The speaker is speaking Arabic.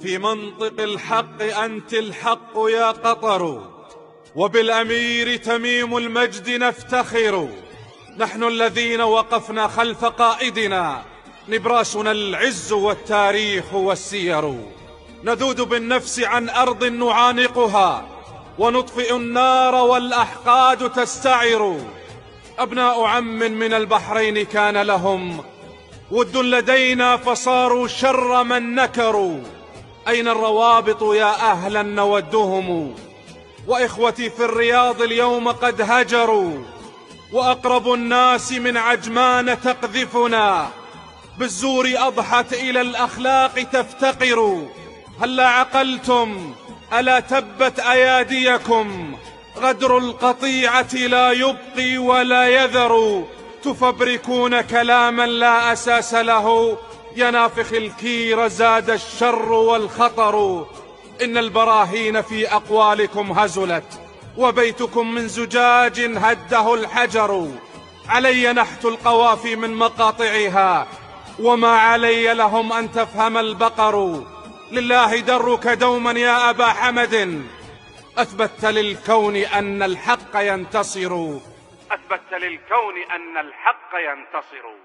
في منطق الحق أنت الحق يا قطر، وبالأمير تميم المجد نفتخر. نحن الذين وقفنا خلف قائدنا، نبراسنا العز والتاريخ والسير. نذود بالنفس عن أرض نعانقها، ونطفئ النار والأحقاد تستعر. أبناء عم من البحرين كان لهم ود لدينا، فصاروا شر من نكروا. أين الروابط يا أهلا نودهم؟ وإخوتي في الرياض اليوم قد هجروا، وأقرب الناس من عجمان تقذفنا. بالزور أضحت إلى الأخلاق تفتقر. هلا عقلتم ألا تبت أياديكم؟ غدر القطيعة لا يبقي ولا يذر. تفبركون كلاما لا أساس له، يا نافخ الكير زاد الشر والخطر. إن البراهين في أقوالكم هزلت، وبيتكم من زجاج هده الحجر. علي نحت القوافي من مقاطعها، وما علي لهم أن تفهم البقر. لله درك دوما يا أبا حمد، أثبت للكون أن الحق ينتصر. أثبت للكون أن الحق ينتصر.